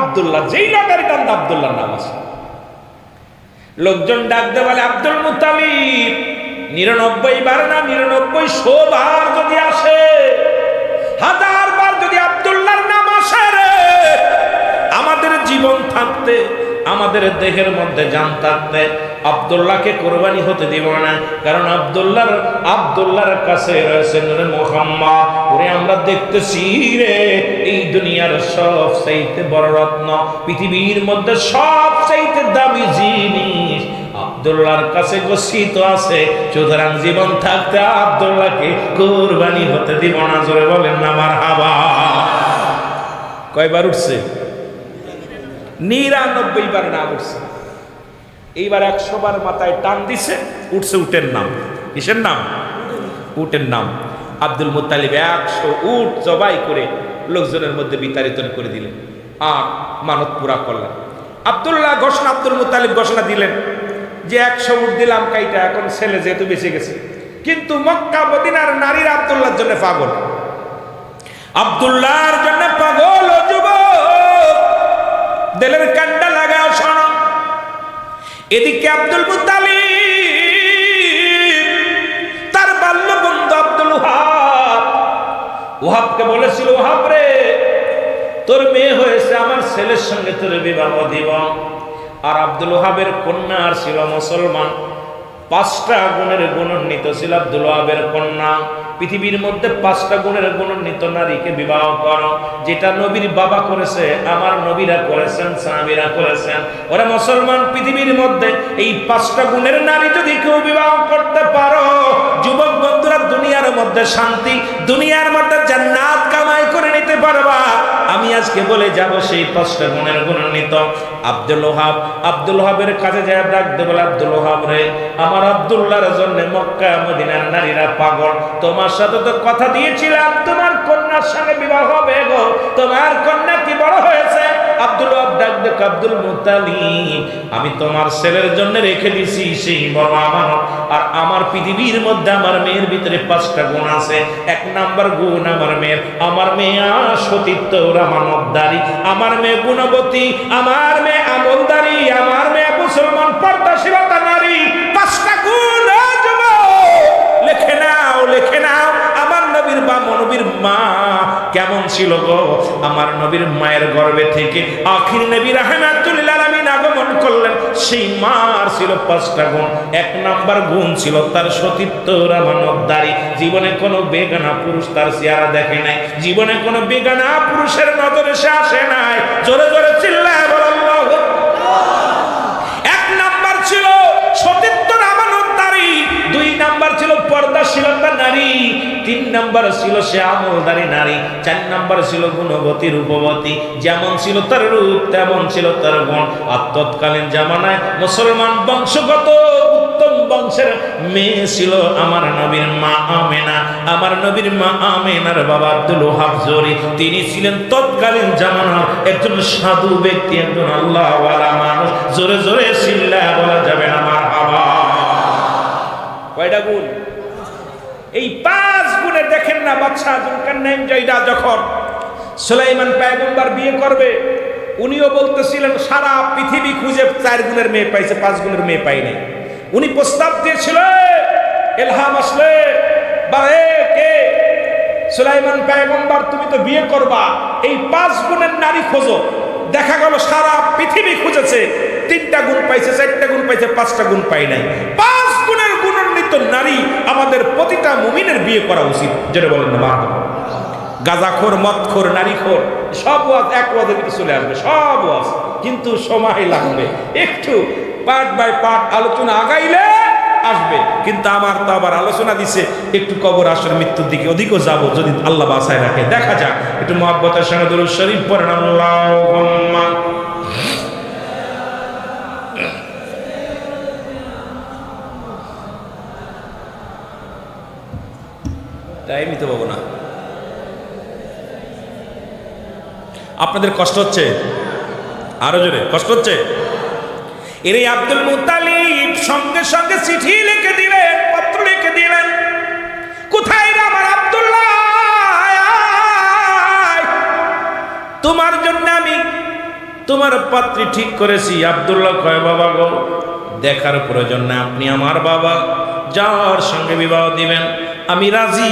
আব্দুল্লাহ, যেই লটারি টানতে আব্দুল্লাহর নাম আছে। লোকজন ডাকতে বলে আব্দুল মুত্তালিব 99 বার না 99 বার যদি আসে, 1000 বার যদি আব্দুল্লাহর নাম আসে রে, আমাদের জীবন থাকতে, আমাদের দেহের মধ্যে জান থাকতে আব্দুল্লাহকে কোরবানি হতে দিব না। কারণ আব্দুল্লাহর কাছে রয়েছে নূরে মুহাম্মদ। ওরে আমরা দেখতেছি রে, এই দুনিয়ার সবচাইতে বড় রত্ন, পৃথিবীর মধ্যে সবচাইতে দামি জিনিস আব্দুল্লাহর কাছে গচ্ছিত আছে। সুতরাং জীবন থাকতে আব্দুল্লাহকে কোরবানি হতে দিব না। জোরে বলেন না মারহাবা। কয়বার উঠছে? 99 বার নাম উঠছে। এইবার 100 বার মাথায় টান দিছে, উঠছে উটের নাম। কিসের নাম? উটের নাম। আব্দুল মুত্তালিব 100 উট জবাই করে লোকজনের মধ্যে বিতাড়িত করে দিলেন আর মানত পুরা করলেন। আব্দুল মুত্তালিব ঘোষণা দিলেন যে 100 উট দিলাম কাইটা, এখন ছেলে যেহেতু বেঁচে গেছে। কিন্তু মক্কা মদিনার নারীরা আব্দুল্লাহর জন্য পাগল, আব্দুল্লাহর জন্য পাগল। ও যুবক, দিলের কান্ডা লাগাও, শোনো। এদিকে আব্দুল মুত্তালিব তার বাল্য বন্ধু আব্দুল ওহাবকে বলেছিল, ওহাব রে, তোর মেয়ে হয়েছে, আমার ছেলের সঙ্গে তোর বিবাহ দিব। আর আব্দুল ওহাবের কন্যা আর ছিল মুসলমান। 5টা গুণের গুণান্বিত ছিল আব্দুল ওহাবের কন্যা। পৃথিবীর মধ্যে 5টা গুণের গুণান্বিত নারীকে বিবাহ করো, যেটা নবীর বাবা করেছে, আমার নবীরা করেছেন, সাহাবীরা করেছেন। ওরা মুসলমান, পৃথিবীর মধ্যে এই 5টা গুণের নারী যদি কেউ বিবাহ করতে পারো, যুবক বন্ধুরা, দুনিয়ার মধ্যে শান্তি, দুনিয়ার মধ্যে জান্নাত কামাই করে নিতে পারবা। আমি আজকে বলে যাব সেই 5টা গুণের গুণান্বিত আব্দুল ওহাবের কাছে যায় ডাকতে বলে, আব্দুল ওহাব রে, আমার আব্দুল্লাহর জন্য মক্কা মদিনার নারীরা পাগল। তোমার সাথে তো কথা দিয়েছিলাম তোমার কন্যার সঙ্গে বিবাহ হবে গো, তোমার কন্যা কি বড় হয়েছে? আব্দুল ওহাব ডাক দেখ, আব্দুল মুত্তালিব, আমি তোমার ছেলের জন্য রেখে দিছি সেই বড় আমানত। আর আমার পৃথিবীর মধ্যে আমার মেয়ের ভিতরে 5টা গুণ আছে। 1 নাম্বার গুণ আমার মেয়ে সতীত্ব, আমানতদারি, আমার মেয়ে গুণবতী, আমার মেয়ে আমলদারি, আমার মেয়ে মুসলমান পর্দাশীলতা নারী। 5টা গুণ লেখে নাও, লেখে নাও। আমার নবীর মা কেমন ছিল গো? আমার নবীর মায়ের গর্ভে থেকে আখির নবী রাহমাতুল লিল আলামিন আগমন করলেন। সেই মার ছিল 5টা গুণ। 1 নাম্বার গুণ ছিল তার সতীত্ব, আমানতদারি। জীবনে কোনো বেগানা পুরুষ তার চেহারা দেখে নাই, জীবনে কোনো বেগানা পুরুষের নজরে সে আসে নাই। জোরে জোরে চিল্লায় বলো আল্লাহু আকবার। 1 নাম্বার ছিল সতীত্ব, আমানতদারি। 2 নাম্বার ছিল পর্দাশীলতা নারী। 3 নাম্বার ছিল সে আমলদারি নারী। 4 নাম্বার ছিল গুণবতী, রূপবতী। যেমন ছিল তার রূপ, তেমন ছিল তার গুণ। আর তৎকালীন জামানায় মুসলমান বংশগত উত্তম বংশের মেয়ে ছিল আমার নবীর মা আমেনা। আমার নবীর মা আমেনার বাবা আব্দুল ওহাব জরি, তিনি ছিলেন তৎকালীন জামানার একজন সাধু ব্যক্তি, একজন আল্লাহওয়ালা মানুষ। জোরে জোরে চিল্লায় বলা যাবে না মারহাবা। কয়টা গুণ? এই 5 গুণে দেখেন না, বাদশা যুলকারনাইন যখন সুলাইমান পয়গম্বর বিয়ে করবে, উনিও বলতেছিলেন সারা পৃথিবী খুঁজে 4 গুণের মেয়ে পাইছে, 5 গুণের মেয়ে পাই নাই। উনি প্রস্তাব দিয়েছিল, ইলহাম আসলে, কে সুলাইমান পয়গম্বর, তুমি তো বিয়ে করবা, এই 5 গুণের নারী খোঁজো। দেখা গেল সারা পৃথিবী খুঁজেছে, 3টা গুণ পাইছে, 4টা গুণ পাইছে, 5টা গুণ পাই নাই। 5 গুণের গুণান্বিত নারী আমাদের প্রতিটা মুমিনের বিয়ে করা উচিত। যেটা বলেন না মারহাবা। গাঁজাখোর, মদখোর, নারীখোর সব ওয়াজ এক ওয়াজের ভিতরে চলে আসবে, সব ওয়াজ, কিন্তু সময় লাগবে। একটু পার্ট বাই পার্ট আলোচনা আগাইলে আসবে। কিন্তু আমার তো আবার আলোচনা দিছে একটু কবর আসর মৃত্যুর দিকে, ওদিকেও যাবো যদি আল্লাহ বাসায় রাখে। দেখা যাক, একটু মহব্বতের সঙ্গে দরুদ শরীফ পড়েন। আল্লাহুম্মা টাইমই তো পাবো না। আপনাদের কষ্ট হচ্ছে? আরো জোরে কষ্ট হচ্ছে? এর আব্দুল মুত্তালিব সঙ্গে সঙ্গে চিঠি লিখে দিলেন, পত্র লিখে দিলেন, কোথায় রে আমার আব্দুল্লাহ, তোমার জন্য আমি তোমার পাত্রী ঠিক করেছি। আব্দুল্লাহ কয়, বাবা গো, দেখার প্রয়োজন না, আপনি আমার বাবা, যার সঙ্গে বিবাহ দিবেন আমি রাজি।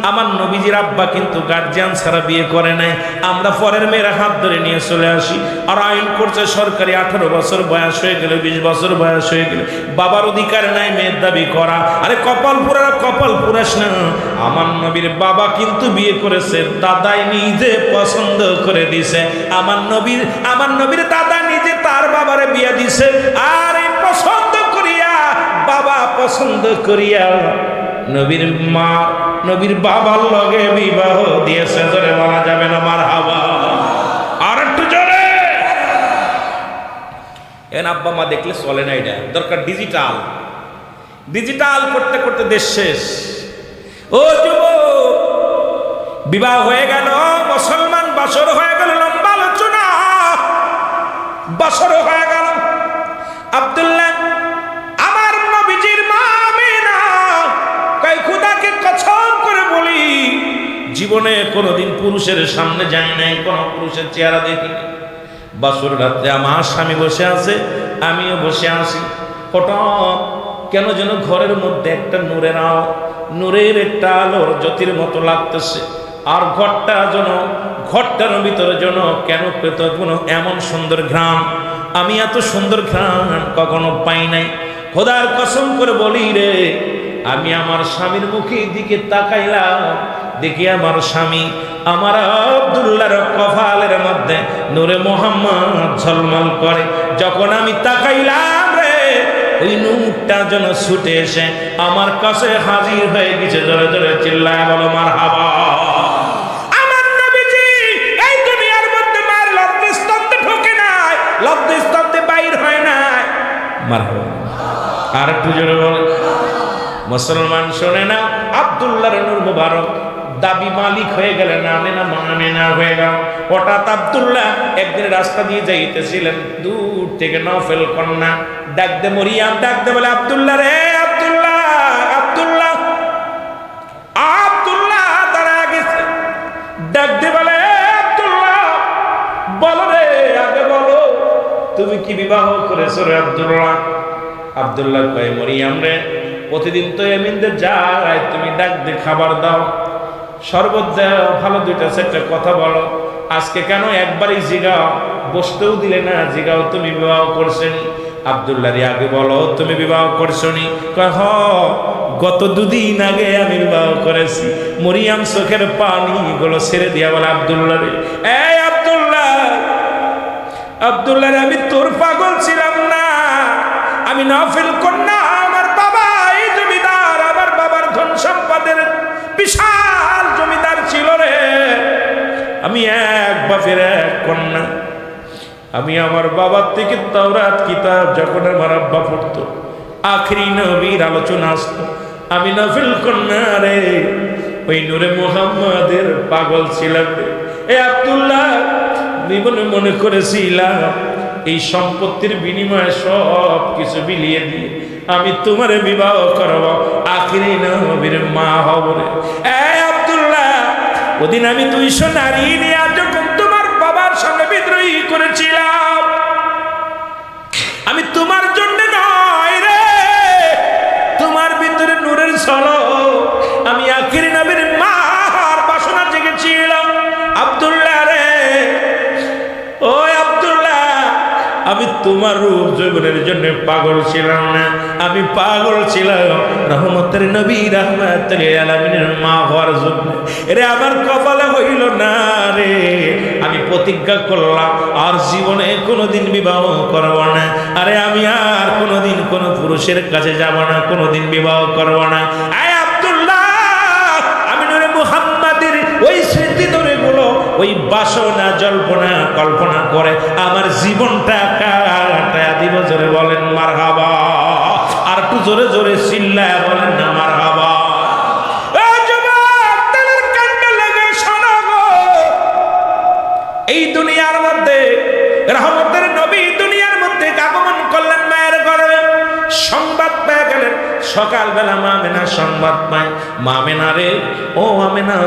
আমার নবীজির আব্বা কিন্তু গার্জিয়ান ছাড়া বিয়ে করে নাই। আমরা পরের মেয়েরা হাত ধরে নিয়ে চলে আসি, আর আইন করছে সরকারি 18 বছর বয়স হয়ে গেলে, 20 বছর বয়স হয়ে গেলে বাবার অধিকার নাই মেয়ের দাবি করা। আরে কপাল পুরা, কপাল পুরাস না। আমার নবীর বাবা কিন্তু বিয়ে করেছে, দাদাই নিজে পছন্দ করে দিছে। আমার নবীর দাদা নিজে তার বাবারে বিয়ে দিছে। আর এই পছন্দ করিয়া, বাবা পছন্দ করিয়া নবীর মা, নবীর বাবার লগে বিবাহ দিয়েছে। জোরে বলা যাবে না মারহাবা? আর একটু জোরে। এন আব্বা মা দেখলে চলে না, এটা দরকার ডিজিটাল। ডিজিটাল করতে করতে দেশ শেষ। ও যুবক, বিবাহ হয়ে গেল, মুসলমান বাসর হয়ে গেল, লম্বা আলোচনা, বাসর হয়ে গেল। আব্দুল্লাহ আমার নবীজির মা আমিনা কয়, খোদাকে কসম করে বলি, জীবনে কোনোদিন পুরুষের সামনে যায় নাই, কোনো পুরুষের চেহারা দেখিনি। বাসর রাত্রে আমার স্বামী বসে আছে, আমিও বসে আছি। হঠাৎ কেন যেন ঘরের মধ্যে একটা নূরের একটা আলোর জ্যোতির মতো লাগতেছে। আর ঘরটার ভিতরে যেন কেন পেত কোনো এমন সুন্দর ঘ্রাণ, আমি এত সুন্দর ঘ্রাণ কখনো পাই নাই। খোদার কসম করে বলি রে, আমি আমার স্বামীর মুখের দিকে তাকাইলাম, দেখি আমার স্বামী আমার আব্দুল্লাহর কপালের মধ্যে নূরে মোহাম্মদ ঝলমল করে। যখন আমি তাকাইলাম রে, ওই নূরটা যেন ছুটে এসে আমার কাছে হাজির হয়ে গেছে। জোরে জোরে চিল্লায় বলো মারহাবা। আমার নবীজি এই দুনিয়ার মধ্যে মার লব্ধস্তম্ভে ঢোকে নাই, লব্ধস্তম্ভে বাইর হয় নাই। মারহাবা। আর একটু জোরে বলে। মুসলমান শোনে না, আব্দুল্লাহর নূর মুবারক দাবি মালিক হয়ে গেলেন, আমেনা হয়ে গেল। হঠাৎ আব্দুল্লাহ একদিন রাস্তা দিয়ে যাইতেছিলেন, দূর থেকে নফল কন্যা ডাকতে, মরিয়াম ডাকতে বলে, আব্দুল্লাহ রে, আব্দুল্লাহ, আব্দুল্লাহ, আব্দুল্লাহ দাঁড়া গেছে। ডাকতে বলে, আব্দুল্লাহ বলো রে, আগে বলো, তুমি কি বিবাহ করেছো রে আব্দুল্লাহ? আব্দুল্লাহ কয়, মরিয়াম রে, প্রতিদিন তো এমিনদের যায়, তুমি ডাক দিয়ে খাবার দাও, শরবত দাও, ভালো দুইটা চারটা কথা বলো, আজকে কেন একবারই জিগাও, বসতেও দিলে না, জিগাও তুমি বিবাহ করছেনি? আব্দুল্লাহ রে, আগে বলো তুমি বিবাহ করছনি? কয়, হ, গত 2 দিন আগে আমি বিবাহ করেছি। মরিয়াম চোখের পানি গুলো ছেড়ে দিয়া বলে, আব্দুল্লাহ রে, এই আব্দুল্লাহ, আব্দুল্লাহ রে, আমি তোর পাগল ছিলাম না, আমি নফল কন্যা, আমার বাবা এই জমিদার, আমার বাবার ধন সম্পদের বিশাল জমিদার ছিল রে, আমি এক বাপের এক কন্যা। আমি আমার বাবার থেকে তাওরাত কিতাব যখন আমার আব্বা পড়তো, আখরি নবীর আলোচনা আসতো, আমি নফল কন্যা রে, ওই নূরে মুহাম্মাদের পাগল ছিলাম রে। এ আব্দুল্লাহ, জীবনে মনে করেছিলাম এই সম্পত্তির বিনিময়ে সব কিছু বিলিয়ে দিয়ে আমি তোমারে বিবাহ করব, আখরি নবীর মা হব রে। এই আব্দুল্লাহ, ওদিন আমি 200 নারী নিয়ে যখন তোমার বাবার সঙ্গে বিদ্রোহী করেছিলাম, আমি তোমার জন্য নয় রে, তোমার ভিতরে নূরের ঝলক, আমি আখরি নবীর মার বাসনা জেগেছিলাম। আব্দুল্লাহ রে, ও আব্দুল্লাহ, আমি তোমার রূপ যৌবনের জন্য পাগল ছিলাম না, আমি পাগল ছিলাম রহমতের নবী রাহমাতুল আলামিনের মা হওয়ার জন্য। রে আমার কপালে হইল না রে, আমি প্রতিজ্ঞা করলাম আর জীবনে কোনোদিন বিবাহ করব না। আরে আমি আর কোনোদিন কোনো পুরুষের কাছে যাব না, কোনোদিন বিবাহ করব না। আয় আব্দুল্লাহ, আমি নূরে মুহাম্মাদের ওই স্মৃতি ধরে গুলো, ওই বাসনা জল্পনা কল্পনা করে আমার জীবনটা কাটায়া দিব। জোরে বলেন মারহাবা। আর একটু জোরে জোরে চিল্লায়া বলেন না মারহাবা। এই দুনিয়ার মধ্যে রহমতের নবী দুনিয়ার মধ্যে আগমন করলেন মায়ের গর্ভে। সংবাদ পেয়ে গেলেন সকালবেলা, মা আমেনা সংবাদ পায়, মা আমেনা রে, ও আমেনা,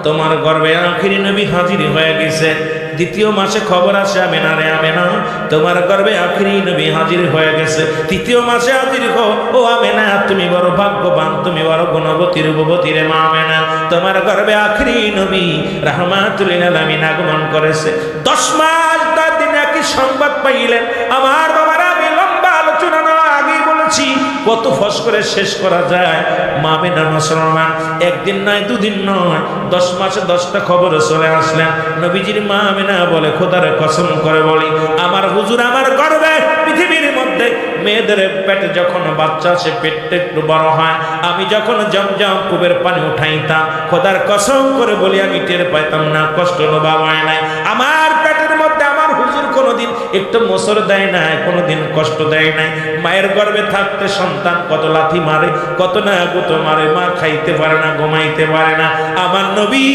তোমার গর্ভে আখিরি নবী হাজির হয়ে গেছে। দ্বিতীয় মাসে খবর আসে আমেনা রে আমেনা, তোমার গর্ভে আখিরি নবী হাজির হয়ে গেছে। তৃতীয় মাসে হাজির হো, ও আমেনা তুমি বড় ভাগ্যবান, তুমি বড় গুণবতী রূপবতী রে মা আমেনা, তোমার গর্ভে আখিরি নবী রাহমাতুল লিল আলামিন আগমন করেছে। 10 মাস 10 দিন একই সংবাদ পাইলেন। আমার বাবারা, আমি লম্বা আলোচনা না আগেই বলেছি, কত ফস করে শেষ করা যায়। মা আমেনা মুসলমান, একদিন নয় দুদিন নয়, 10 মাসে 10টা খবর চলে আসলেন। নবীজির মা আমেনা বলে, খোদার কসম করে বলি, আমার হুজুর আমার গর্বে পৃথিবীর মধ্যে মেয়েদের পেটে যখন বাচ্চা আসে, পেটটা একটু বড় হয়, আমি যখন জমজম কূপের পানি উঠাইতাম, খোদার কসম করে বলি আমি টের পাইতাম না, কষ্ট অনুভব হয় নাই। আমার পেটের মধ্যে আমার হুজুর কোনোদিন একটু মোসর দেয় নাই, কোনোদিন কষ্ট দেয় নাই। মায়ের গর্ভে থাকতে সন্তান কত লাথি মারে, কত না কত মারে, মা খাইতে পারে না, ঘুমাইতে পারে না। আমার নবী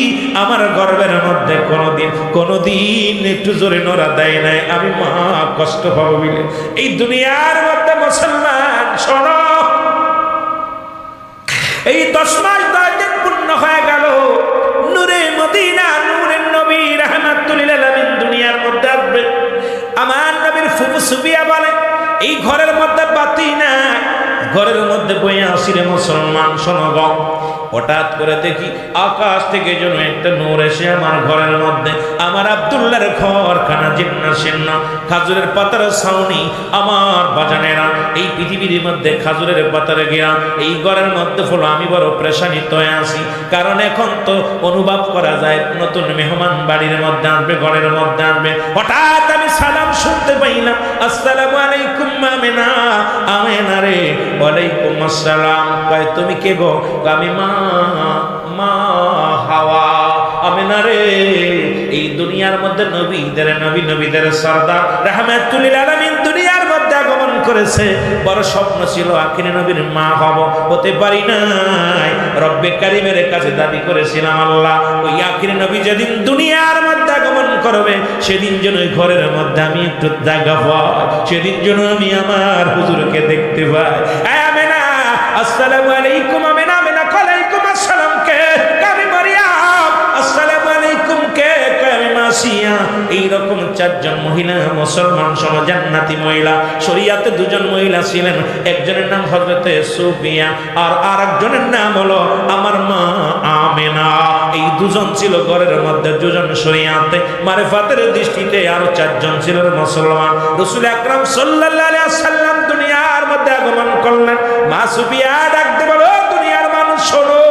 আমার গর্ভের মধ্যে কোনোদিন একটু জোরে নড়া দেয় নাই, আমি মা কষ্ট পাবো বলে। এই দুনিয়ার মধ্যে মুসলমান শোনো, এই 10 মাস 10 দিন পূর্ণ হয়ে গেল, নূরে মদিনা নূরের নবী রাহমাতুল লিল আলামিন দুনিয়ার মধ্যে আসবে। আমার নবীর ফুফু সুফিয়া বলে, এই ঘরের মধ্যে বাতি নাই, ঘরের মধ্যে বইয়া আসি রে মুসলমান শোনো গো। হঠাৎ করে দেখি আকাশ থেকে যেন একটা নূর এসে আমার ঘরের মধ্যে, আমার আব্দুল্লাহর ঘর খানা জিন্না শিন্না, খাজুরের পাতার ছাউনি। আমার বাজানেরা, এই পৃথিবীর মধ্যে খাজুরের পাতার গিয়া এই ঘরের মধ্যে হলো আমি বড় প্রেশানিত হয়ে আসি। কারণ এখন তো অনুভব করা যায় নতুন মেহমান বাড়ির মধ্যে আসবে, ঘরের মধ্যে আসবে। হঠাৎ আমি সালাম শুনতে পাইলাম, আসসালামু আলাইকুম আমেনা। আমেনা রে, ওয়ালাইকুম আসসালাম। কয় তুমি কে গো? আমি মা হাওয়া। আমেনা রে, এই দুনিয়ার মধ্যে নবীদের সরদার রাহমাতুল লিল আলামিন দুনিয়ার মধ্যে আগমন করেছে। বড় স্বপ্ন ছিল আখিরি নবীর মা হব, হতে পারি নাই। রব্বে কারীমের কাছে দাবি করেছিলাম, আল্লাহ ওই আখিরি নবী যেদিন দুনিয়ার মধ্যে আগমন করবে, সেদিন যেন ওই ঘরের মধ্যে আমি একটু জায়গা পাই, সেদিন যেন আমি আমার হুজুরকে দেখতে পাই। আমেনা, আসসালামু আলাইকুম আমেনা। আমেনা ওয়ালাইকুম আসসালাম। কে? আমি মারিয়াম। আসসালামু আলাইকুম। কে? আমি মাসিয়া। এইরকম 4 জন মহিলা মুসলমান সহ জান্নাতি মহিলা। শরীয়তে 2 জন মহিলা ছিলেন, একজনের নাম হযরতে সুফিয়া আর আরেকজনের নাম হলো আমার মা আমেনা। এই 2 জন ছিল ঘরের মধ্যে, 2 জন শরীয়তে মারিফাতের দৃষ্টিতে, আরো 4 জন ছিল মুসলমান। রাসূল আকরাম সাল্লাল্লাহু আলাইহি ওয়াসাল্লাম দুনিয়ার মধ্যে আগমন করলেন। মা সুফিয়া ডাকতে বলো, দুনিয়ার মানুষ শোনো,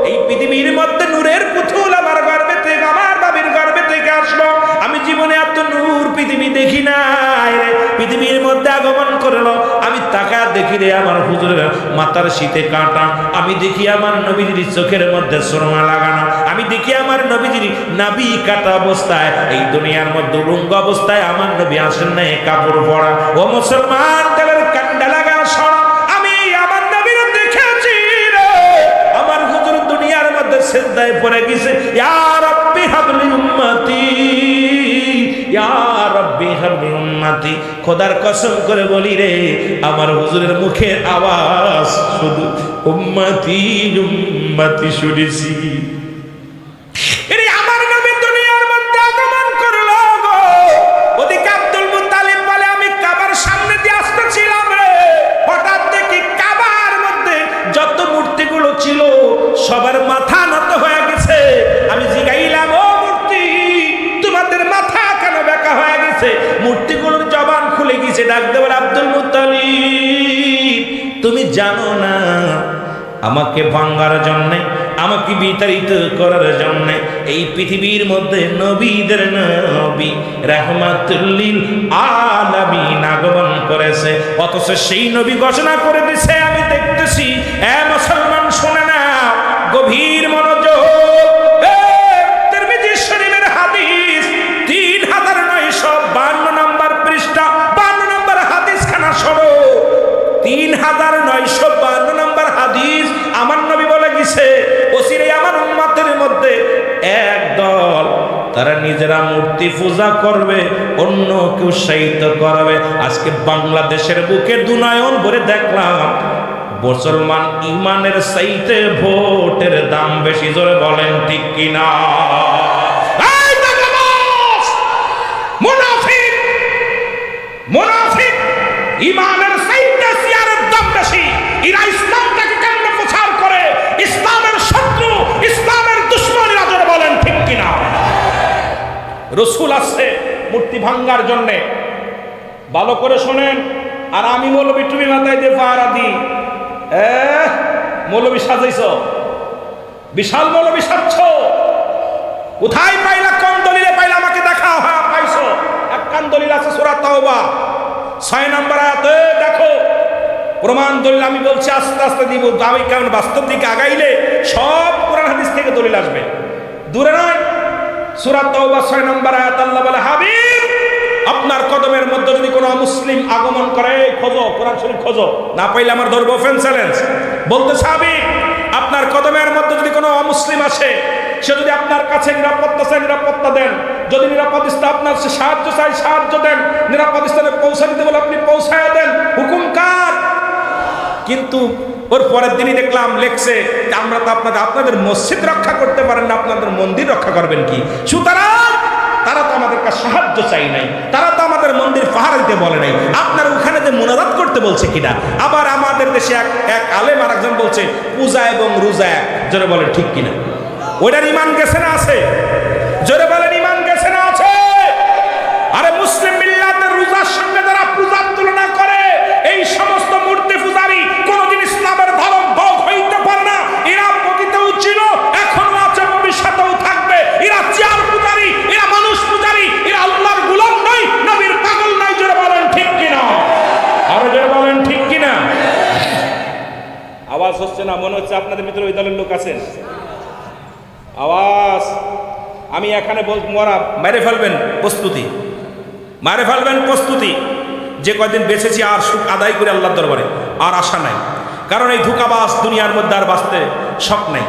এই পৃথিবীর মধ্যে নূরের পুতুল আমার গর্ভে থেকে, আমার বাবির গর্ভে থেকে আসলো। আমি জীবনে এত নূর পৃথিবী দেখি নাই রে। পৃথিবীর মধ্যে আগমন করলো, আমি তাকা দেখি রে আমার হুজুরের মাথার শীতে কাঁটা, আমি দেখি আমার নবীজির চোখের মধ্যে সুরমা লাগানো, আমি দেখি আমার নবীজির নাভি কাটা অবস্থায়, এই দুনিয়ার মধ্যে উলঙ্গ অবস্থায় আমার নবী আসেন না কাপড় পরা। ও মুসলমান, তাদের কান্ডা লাগা শোনো, আমি আমার নবীর দেখেছি রে। আমার হুজুর দুনিয়ার মধ্যে সিজদায় পড়ে গেছে, ইয়া রাব্বি হাবলি উম্মতি, ইয়া রাব্বি হাবলি উম্মতি। খোদার কসম করে বলি রে, আমার হুজুরের মুখের আওয়াজ শুধু উম্মতি উম্মতি শুনেছি। আমার নবী দুনিয়ার মধ্যে আগমন করলো গো। ওদিকে আব্দুল মুত্তালিব বলে, আমি কাবার সামনে দিয়ে আসতেছিলাম রে, হঠাৎ দেখি কাবার মধ্যে যত মূর্তিগুলো ছিল সবার মাথা নত হয়ে গেছে। আমি জিগাইলাম, ও মূর্তি, তোমাদের মাথা কেন বেঁকা হয়ে গেছে? মূর্তিগুলোর জবান খুলে গেছে। ডাকতে বলে, আব্দুল মুত্তালিব, তুমি জানো না আমাকে ভাঙার জন্যে, আমাকে বিতাড়িত করার জন্য এই পৃথিবীর মধ্যে নবীদের নবী রাহমাতুল লিল আলামিন আগমন করেছে। অথচ সেই নবী ঘোষণা করে দিয়েছে, আমি দেখতেছি। মুসলমান শোনে না, গভীর মনোযোগ। তিরমিজি শরীফের হাদিস 3952 নম্বর পৃষ্ঠা, 52 নম্বর হাদিস খানা শোনো। 3952 নম্বর হাদিস। আমার নবী বলে গেছে, ওসিরে আমার উম্মতের মধ্যে এক দল, তারা নিজেরা মূর্তি পূজা করবে, অন্য কেউ উৎসাহিত করবে। আজকে বাংলাদেশের বুকে দুনয়ন ভরে দেখলাম, মুসলমান ইমানের চাইতে ভোটের দাম বেশি। জোরে বলেন ঠিক কিনা? মুনাফিক ঈমানের চাইতে সিয়ারের দাম বেশি। এরা ইসলামটাকে কেমনে প্রচার করে, ইসলামের শত্রু, ইসলামের দুশমন। এরা জোরে বলেন ঠিক কিনা? রাসূল আসছে মূর্তি ভাঙ্গার জন্য, ভালো করে শোনেন। আর আমি মৌলবী টুপি মাথায় দিয়ে পাহারা দিই, মৌলবী সাজাইছ, বিশাল মৌলবী সাজছ, কোথায় পাইলা? কোন দলিলে পাইলা? আমাকে দেখাও। হ্যাঁ পাইছো, একখান দলিল আছে সূরা তাওবা 6 নম্বর আয়াতে, দেখো প্রমাণ দলিল। আমি বলছি আস্তে আস্তে দিব, আমি কেমন বাস্তব দিকে আগাইলে সব কোরআন হাদিস থেকে দলিল আসবে, দূরে নয়। সূরা তাওবা 6 নম্বর আয়াত আল্লাহ বলে, হাবিব আপনার কদমের মধ্যে যদি কোনো মুসলিম আগমন করে, খোঁজো, কোরআন শরীফ খোঁজো, না পাইলে আমার ধরবো অফেন্স চ্যালেঞ্জ। বলতেছে হাবিব আপনার কদমের মধ্যে যদি কোনো অমুসলিম আসে, সে যদি আপনার কাছে নিরাপত্তা চায় নিরাপত্তা দেন, যদি নিরাপদ স্থানে আপনার সাহায্য চাই সাহায্য দেন, নিরাপদ স্থানে পৌঁছে দিতে বলে আপনি পৌঁছায় দেন। হুকুম কার? কিন্তু ওর পরের দিনই দেখলাম লেখছে আমরা তো আপনাদের মসজিদ রক্ষা করতে পারেন না, আপনাদের মন্দির রক্ষা করবেন কি? সুতরাং তারা তো আমাদের কাছে সাহায্য চাই নাই, তারা তো আমাদের মন্দির পাহারা দিতে বলে নাই, আপনার ওখানে যে মুনাজাত করতে বলছে কিনা। আবার আমাদের দেশে এক আলেম আর একজন বলছে পূজা এবং রোজা এক, জোরে বলেন ঠিক কিনা? ওইটার ইমান গেছে না আছে? জোরে বলেন ইমান গেছে না আছে? আরে মুসলিম মিল্লাতের রোজার সঙ্গে যারা পূজার তুলনা করে, এই সমস্ত মূর্তি পূজারী কোনদিন ইসলামের ধারক বাহক হইতে পারে না। এরা অতীতেও ছিল, এখনো আছে, ভবিষ্যতেও থাকবে। এরা চেয়ার পূজারী, এরা মানুষ পূজারী, এরা আল্লাহর গোলাম নয়, নবীর পাগল নয়। জোরে বলেন ঠিক কিনা? আরো জোরে বলেন ঠিক কিনা? আওয়াজ হচ্ছে না, মনে হচ্ছে আপনাদের ভিতরে ওই দলের লোক আছেন। আওয়াজ আমি এখানে মোরা মেরে ফেলবেন প্রস্তুতি, মারে ফেলবেন প্রস্তুতি। যে কয়দিন বেঁচেছি আর সুখ আদায় করে আল্লাহর দরবারে আর আশা নাই, কারণ এই ধোঁকাবাজ দুনিয়ার মধ্যে আর বাঁচতে শখ নেই।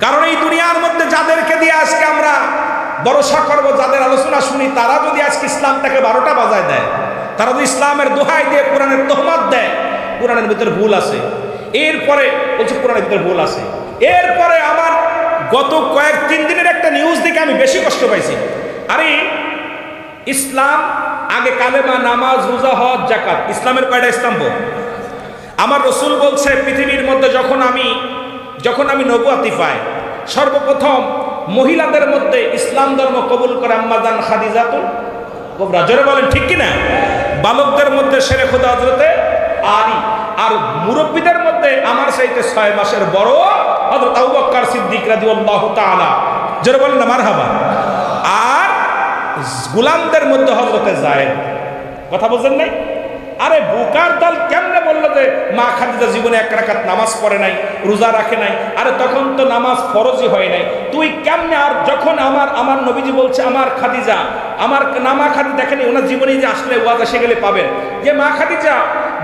কারণ এই দুনিয়ার মধ্যে যাদেরকে দিয়ে আজকে আমরা ভরসা করবো, যাদের আলোচনা শুনি, তারা যদি আজকে ইসলামটাকে 12টা বাজায় দেয়, তারা যদি ইসলামের দোহাই দিয়ে কোরআনের তহমাত দেয়, কোরআনের ভিতরে ভুল আছে। এরপরে বলছে কোরআনের ভিতরে ভুল আছে। এরপরে আমার গত কয়েক-3 দিনের একটা নিউজ দেখে আমি বেশি কষ্ট পাইছি। আরে ইসলাম আগে কালেমা, নামাজ, রোজা, হজ, যাকাত, ইসলামের কয়টা স্তম্ভ? আমার রাসূল বলছে পৃথিবীর মধ্যে যখন আমি নবুয়াতি পাই, সর্বপ্রথম মহিলাদের মধ্যে ইসলাম ধর্ম কবুল করে আম্মাজান খাদিজাতুল কুবরা। জোরে বলেন ঠিক কিনা? বালকদের মধ্যে শেরে খোদা হযরতে আলী, আর মুরব্বীদের মধ্যে আমার চাইতে 6 মাসের বড় হযরত আবু বকর সিদ্দিক রাদিয়াল্লাহু তাআলা। জোরে বলেন না মারহাবা। আর গোলামদের মধ্যে হযরতে যায়েদ। কথা বলছেন নাই? আরে বোকার দল কেমনে বললো যে মা খাদিজা জীবনে 1 রাকাত নামাজ পড়ে নাই, রোজা রাখে নাই? আরে তখন তো নামাজ ফরজই হয় নাই, তুই কেমনে? আর যখন আমার নবীজি বলছে আমার খাদিজা, আমার নামা খাদিজা দেখেনি, ওনার জীবনে যে আসলে ওয়াজ এসে গেলে পাবেন যে মা খাদিজা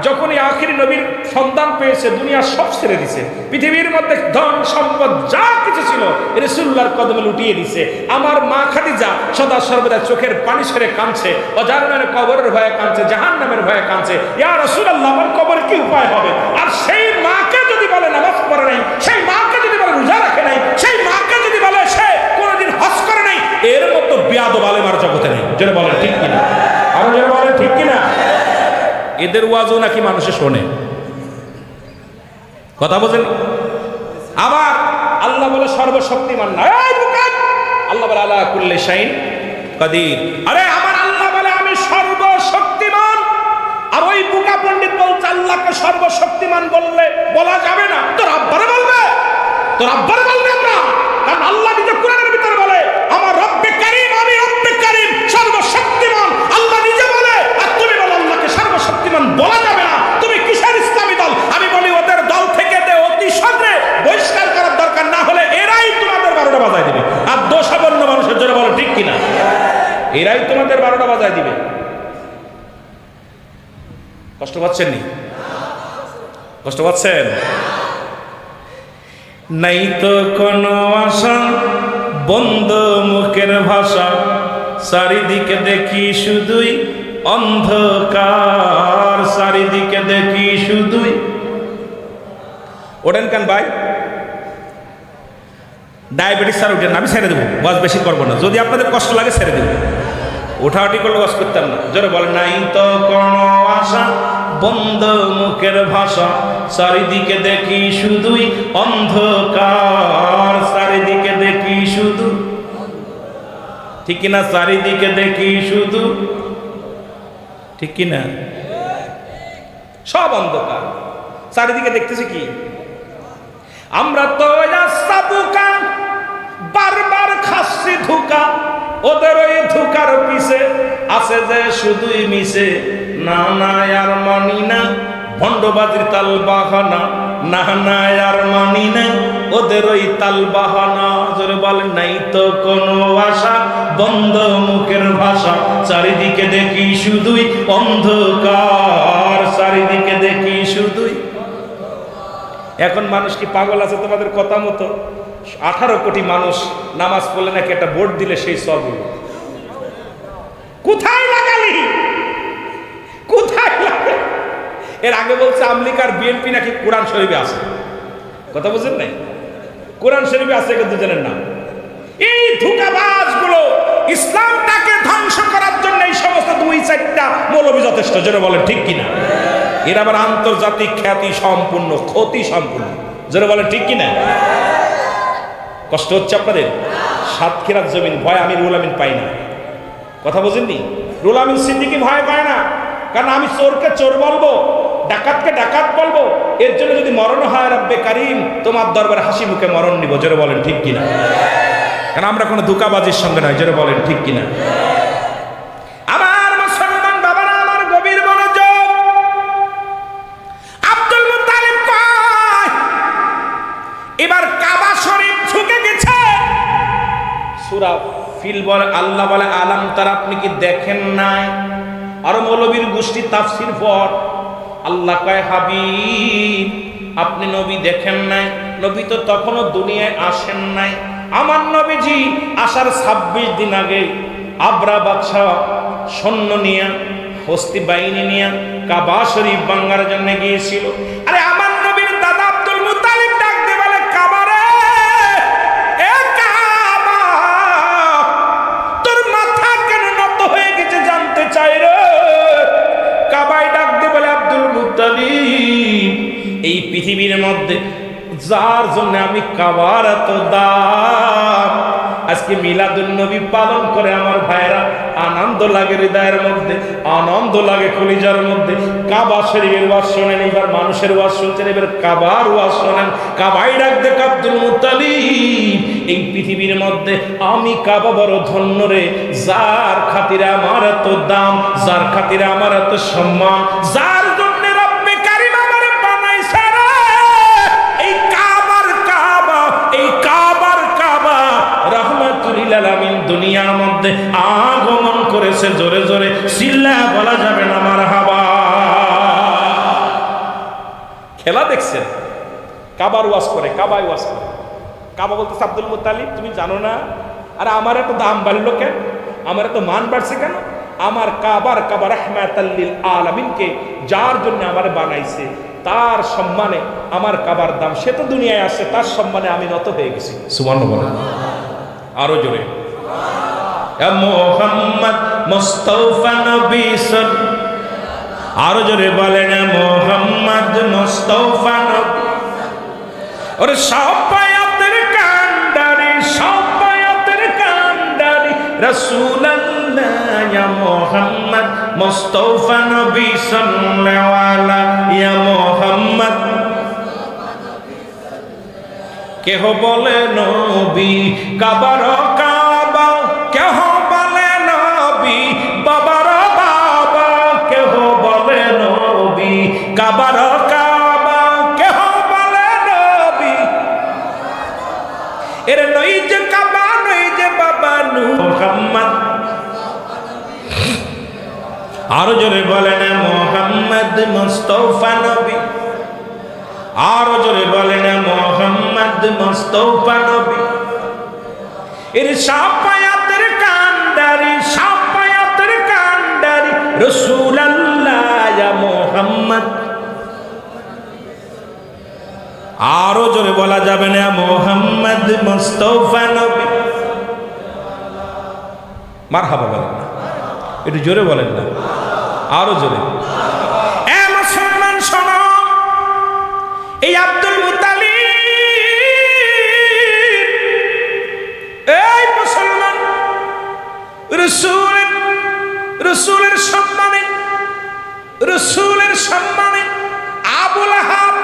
যখনই আখিরি নবীর সন্তান পেয়েছে, দুনিয়া সব ছেড়ে দিছে, পৃথিবীর মধ্যে ধন সম্পদ যা কিছু ছিল রাসূলুল্লাহর কদমে লুটিয়ে দিছে। আমার মা খাদিজা সদা সর্বদা চোখের পানি ছেড়ে কাঁদছে, অজান্তের কবরের ভয়ে কাঁদছে, জাহান্নামের ভয়ে কাঁদছে। ইয়া রাসূলুল্লাহ, আমার কবরে কি উপায় হবে? আর সেই মাকে যদি বলে নামাজ পড়ে নাই, সেই মাকে যদি বলে রোজা রাখে নাই, সেই মাকে যদি বলে সে কোনোদিন হজ করে নাই, এর মতো বিয়াদব আলেম আর জগতে নেই। যেটা বলেন ঠিক কিনা? আর যেটা বলেন ঠিক কিনা? এদের ওয়াজও নাকি মানুষে শোনে, কথা বোঝেন? আবার আল্লাহ বলে সর্বশক্তিমান না, আল্লাহ বলে আলা কুল্লি শাইইন কাদির। আরে আমার আল্লাহ বলে আমি সর্বশক্তিমান, আর ওই বুকা পণ্ডিত বলছে আল্লাহকে সর্বশক্তিমান বললে বলা যাবে না। তোর আব্বারে বলবে, তোর আব্বারে বলবে না, কারণ আল্লাহ নিজে কোরআনের ভিতরে বলে আমার রব্বে কারীম, আমি রব্বে কারীম সর্বশক্তিমান। আল্লাহ নিজে বলে, আর তুমি বলো আল্লাহকে সর্বশক্তিমান বলা যাবে না। তুমি কিসের ইসলামী দল? আমি বলি ওদের দল থেকে অতি শীঘ্রে বহিষ্কার করার দরকার, না হলে এরাই তোমাদের 12টা বাজায় দিবে। আর দোষাবন্য মানুষের জন্য বলো ঠিক কিনা? এরাই তোমাদের 12টা বাজায় দিবে। কষ্ট পাচ্ছেন নি? কষ্ট পাচ্ছেন? নাই তো কোনো আশা, বন্ধ মুখের ভাষা, চারিদিকে দেখি শুধুই অন্ধকার, চারিদিকে দেখি শুধুই। ওঠেন কেন ভাই? ডায়াবেটিস স্যার উঠেন, আমি ছেড়ে দেবো, ওয়াজ বেশি করবো না। যদি আপনাদের কষ্ট লাগে ছেড়ে দেবো, উঠাউটি করলে ওয়াজ করতাম না। জোরে বলেন, নাই তো কোনো আশা, বন্ধ মুখের ভাষা, চারিদিকে দেখি শুধুই অন্ধকার, চারিদিকে দেখি শুধু, ঠিক কিনা? চারিদিকে দেখি শুধু, ঠিক কিনা? সব অন্ধকার, চারিদিকে দেখতেছি কি? আমরা তো বারবার খাচ্ছি ধোঁকা, ওদের ওই ধোঁকার পিছে আছে যে শুধুই মিশে, না না আর মানি না ভণ্ডবাজির তাল বাহানা, না না আর মানি না ওদের ওই তাল বাহানা। জোরে বলেন, নাই তো কোনো আশা, বন্ধ মুখের ভাষা, চারিদিকে দেখি শুধুই অন্ধকার, চারিদিকে দেখি শুধুই। এখন মানুষ কি পাগল আছে তোমাদের কথা মতো? 18 কোটি মানুষ নামাজ পড়লে নাকি একটা ভোট দিলে সেই সব কোথায় লাগালি, কোথায় লাগালি? এর আগে বলছে আমলিকার বিএনপি নাকি কোরআন শরীফে আছে, কথা বুঝেন নাই? কোরআন শরীফে আছে কিন্তু জানেন না। এই ধোঁকাবাজগুলো ইসলামটাকে ধ্বংস করার জন্য এই সমস্ত 2-4টা মৌলবী যথেষ্ট। জোরে বলেন ঠিক কিনা? এর আবার আন্তর্জাতিক খ্যাতি সম্পূর্ণ, ক্ষতি সম্পূর্ণ। জোরে বলেন ঠিক কিনা? কষ্ট হচ্ছে আপনাদের? সাতক্ষীরার জমিন ভয় আমি রুহুল আমিন পাই না, কথা বুঝেননি? রুহুল আমিন সিদ্দিকী ভয় পায় না, কারণ আমি চোরকে চোর বলবো, ডাকাতকে ডাকাত বলবো। এর জন্য যদি মরণ হয়, রব্বে কারিম তোমার দরবারে হাসি মুখে মরণ নিব। জোরে বলেন ঠিক কিনা? কারণ আমরা কোনো ধোঁকাবাজির সঙ্গে নয়। জোরে বলেন ঠিক কিনা? আমার মুসলমান বাবারা, আমার গভীর মনোযোগ। আব্দুল মুত্তালিব কয়, এবার কাবা শরীফ ঝুঁকে গেছে। সূরা ফিল বলে, আল্লাহ বলে আলাম তারা, আপনি কি দেখেন নাই? আর মৌলবীর গোষ্ঠী তাফসীর পর আল্লাহ কয়, হাবিব আপনি নবী দেখেন নাই? নবী তো তখনও দুনিয়ায় আসেন নাই। আমার নবীজি আসার 26 দিন আগে আবরা বাদশাহ সৈন্য নিয়ে, হস্তি বাহিনী নিয়ে কাবা শরীফ ভাঙার জন্য গিয়েছিল। আরে আমার নবীর দাদা আব্দুল মুত্তালিব ডাক দিয়ে বলে, কাবা রে, এ কাবা, তোর মাথা কেন নত হয়ে গেছে জানতে চাই রে। কাবাই ডাক দিয়ে বলে, আব্দুল মুত্তালিব, এই পৃথিবীর মধ্যে যার জন্য আমি কাবার এত দাম, আজকে মিলাদুন নবী পালন করে আমার ভাইরা আনন্দ লাগে, হৃদয়ের মধ্যে আনন্দ লাগে, কলিজার মধ্যে। কাবা শরীফের ওয়াজ শোনেন, এবার মানুষের ওয়াজ শুনছেন, এবার কাবার ওয়াজ শোনেন। কাবাই ডাক দেখ, আব্দুল মুত্তালিব, এই পৃথিবীর মধ্যে আমি কাবা বড় ধন্য রে, যার খাতিরে আমার এত দাম, যার খাতিরে আমার এত সম্মান, যার জন্য রব্বে কারিম আমার বানাইছে রে। এই কাবার কাবা, এই কাবার কাবা রাহমাতুল লিল আলামিন দুনিয়ার মধ্যে আগমন করেছে। জোরে জোরে চিল্লা বলা যাবে না মারহাবা। খেলা দেখছেন? কাবার ওয়াজ করে, কাবায় ওয়াজ করে। কাবা বলতেছে, আব্দুল মুত্তালিব তুমি জানো না? আরে আমার এত দাম বাড়লো কেন, আমার এত মান বাড়ছে কেন? আমার কাবা রাহমাতাল লিল আলামিনকে যার জন্য আমার বানাইছে, তার সম্মানে আমার কাবার দাম। সে তো দুনিয়ায় আসছে, তার সম্মানে আমি নত হয়ে গেছি। সুবহানাল্লাহ। আরো জোরে, মুহাম্মদ মুস্তাফা নবী সাল্লাল্লাহু, আরো জোরে বলেন, মুহাম্মদ মুস্তাফা নবী। ওরে সাফায়াতের কান্ডারি, সাফায়াতের কান্ডারি রাসূলুল্লাহ, ইয়া মুহাম্মদ মুস্তাফা নবী সাল্লাল্লাহু আলাইহি, ইয়া মুহাম্মদ। কেহ বলে নবী কাবার কাবা, কেহ বলে নবী বাবার বাবা, কেহ বলে নবী কাবার কাবা, কেহ বলে নবী। এর নই যে কাবা, নই যে বাবা, মুহাম্মদ। আরো জোরে বলেন, মুহাম্মদ মুস্তাফা নবী। আরো জোরে বলেন, মুহাম্মদ মুস্তাফা নবী। এর সাফায়াতের কান্ডারি, সাফায়াতের কান্ডারি রাসূলুল্লাহ, ইয়া মুহাম্মদ। আরো জোরে বলা যাবে না, মুহাম্মদ মুস্তাফা নবী। মারহাবা বলেন। একটু জোরে বলেন না, আরো জোরে। এ মুসলমান শোনো, এই আব্দুল মুত্তালিব, এই মুসলমান রসূলের সম্মানে আবু লাহাব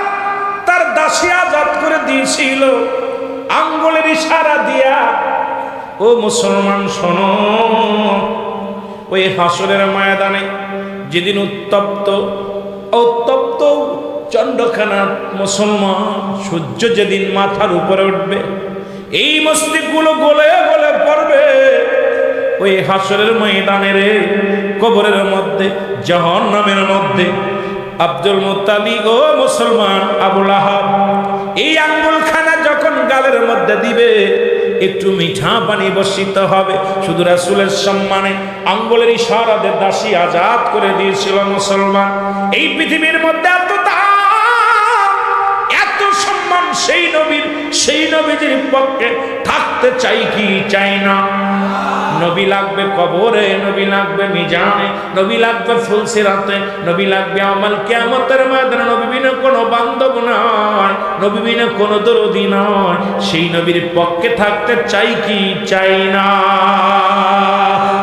তার দাসী আজাদ করে দিয়েছিল আঙ্গুলের ইশারা দিয়া। ও মুসলমান শোনো, ওই হাসরের ময়দানে যেদিন উত্তপ্ত চন্ডখানা মুসলমান সূর্য যেদিন মাথার উপরে উঠবে, এই মস্তিষ্কগুলো গলে গলে পড়বে ওই হাসরের ময়দানের কবরের মধ্যে, জাহান্নামের মধ্যে। আব্দুল মুত্তালিব ও মুসলমান আবু লাহাব এই আঙ্গুলখানা যখন গালের মধ্যে দিবে, একটু মিঠা পানি বর্ষিত হবে। শুধু রাসূলের সম্মানে আঙ্গুলের ইশারাতে দাসী আজাদ করে দিয়েছিল মুসলমান। এই পৃথিবীর মধ্যে এত দাম, এত সম্মান সেই নবীজির পক্ষে থাকতে চাই কি চাই না? নবী লাগবে কবরে, নবী লাগবে মিজানে, নবী লাগবে ফুলসিরাতে, নবী লাগবে আমাল কিয়ামতের ময়দানে। নবী বিনা কোনো বান্ধব নয়, নবী বিনা কোনো দরদি নয়। সেই নবীর পক্ষে থাকতে চাই কি চাই না?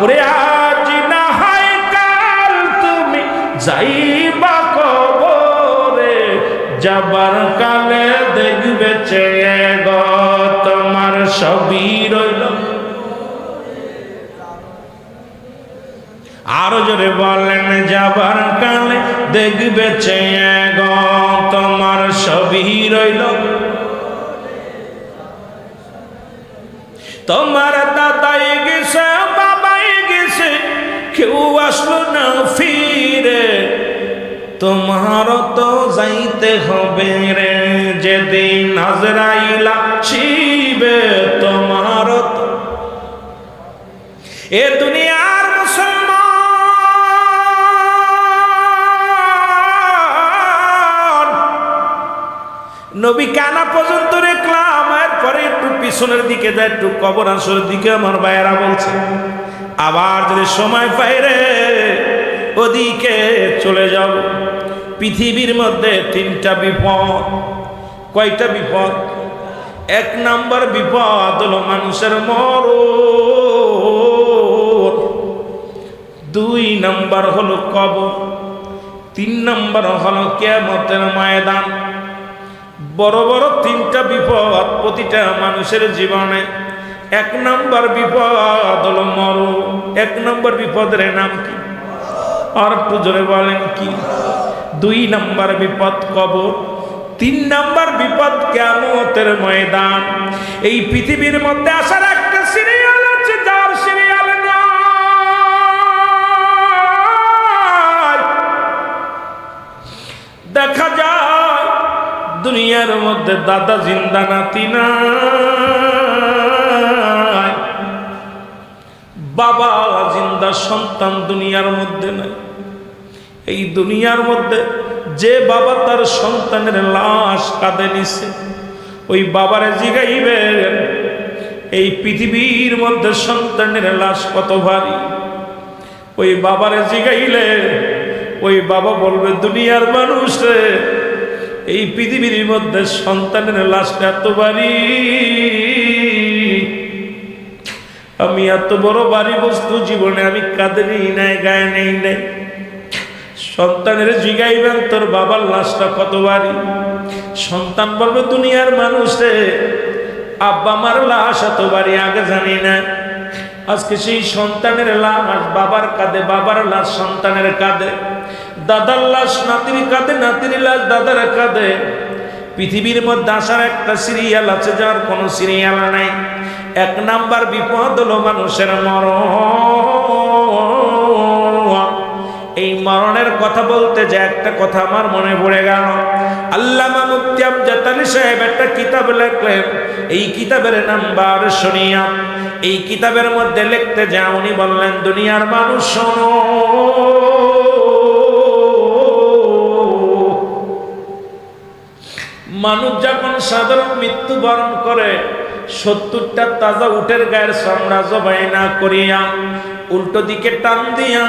ওরে আজ না হয় কাল তুমি যাইবা কবরে, যাবার কালে দেখবে চেয়ে গো তোমার সবই রইল। আরো জোরে বলেন, যাবার কালে দেখবে চেয়ে গো তোমার সবই রইল। তোমার দাদাই গেছে, বাবাই গেছে, কেউ আসলো না ফিরে। তোমার তো যাইতে হবে রে, যেদিন আজরাইল আসিবে। তোমার তো এ দুনিয়ার মুসলমান নবী কানা পর্যন্ত রেখলাম, এরপরে একটু পিছনের দিকে যায়, একটু কবর আসরের দিকে আমার ভাইয়েরা বলছে। আবার যদি সময় পাই রে ওদিকে চলে যাব। পৃথিবীর মধ্যে তিনটা বিপদ। কয়টা বিপদ? এক নাম্বার বিপদ হলো মানুষের মরণ, দুই নাম্বার হলো কবর, তিন নাম্বার হলো কিয়ামতের ময়দান। বড় বড় তিনটা বিপদ প্রতিটা মানুষের জীবনে। এক নাম্বার বিপদ হলো মরণ। এক নাম্বার বিপদের নাম কি? আর একটু জোরে বলেন কি? দুই নাম্বার বিপদ কবর, তিন নাম্বার বিপদ কিয়ামতের ময়দান। এই পৃথিবীর মধ্যে আসার একটা সিরিয়াল আছে, যার সিরিয়াল নাই। দেখা যায় দুনিয়ার মধ্যে দাদা জিন্দা, নাতি নাই, বাবা জিন্দা, সন্তান দুনিয়ার মধ্যে নাই। এই দুনিয়ার মধ্যে যে বাবা তার সন্তানের লাশ কাঁধে নিছে, ওই বাবারে জিগাইবেন এই পৃথিবীর মধ্যে সন্তানের লাশ কত ভারী। ওই বাবারে জিগাইলে ওই বাবা বলবে, দুনিয়ার মানুষ রে, এই পৃথিবীর মধ্যে সন্তানের লাশটা এত ভারী, আমি এত বড় ভারী বস্তু জীবনে আমি কাঁধে নিই নাই, গায়ে নেই নাই। সন্তানের জিগাইবেন তোর বাবার লাশটা কত ভারী। সন্তান বলবে, দুনিয়ার মানুষ রে, আব্বা আমার লাশ এত ভারী আগে জানি না। আজকে সেই সন্তানের লাশ বাবার কাঁধে, বাবার লাশ সন্তানের কাঁধে, দাদার লাশ নাতির কাঁধে, নাতির লাশ দাদার কাঁধে। পৃথিবীর মধ্যে আসার একটা সিরিয়াল আছে, যার কোনো সিরিয়াল নাই। এক নাম্বার বিপদ হলো মানুষের মরণ। এই মরণের কথা বলতে যে একটা কথা আমার মনে পড়ে গেল। আল্লামা মুফতি আমজাদ আলী সাহেব একটা কিতাব লেখলেন, এই কিতাবের নাম্বার শুনিয়া। এই কিতাবের মধ্যে লিখতে যা উনি বললেন, দুনিয়ার মানুষ শোনো, মানুষ যখন সাধারণ মৃত্যুবরণ করে, 70টা তাজা উটের গায়ের চামড়া জবাই না করিয়া উল্টো দিকে টান দিয়া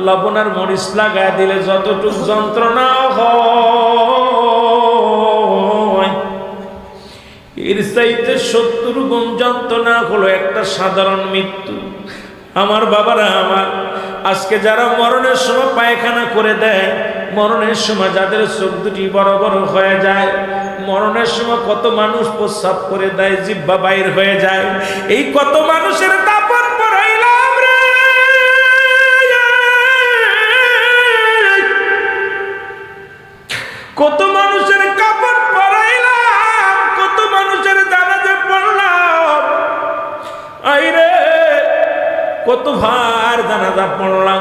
লবণ আর মরিচ লাগায় দিলে যতটুক যন্ত্রণা হয় এর চাইতে 70 গুণ যন্ত্রণা হলো একটা সাধারণ মৃত্যু। আমার বাবারা আমার, আজকে যারা মরণের সময় পায়খানা করে দেয়, মরণের সময় যাদের চোখ দুটি বড় বড় হয়ে যায়, মরণের সময় কত মানুষ প্রস্রাব করে দেয়, জিহ্বা বাইর হয়ে যায়, এই কত মানুষের দাফন পড়াইলাম রে, কত মানুষের কাপড় পরাইলাম, কত মানুষের জানাজা পড়লাম, আইরে কত ভার জানাজা পড়লাম,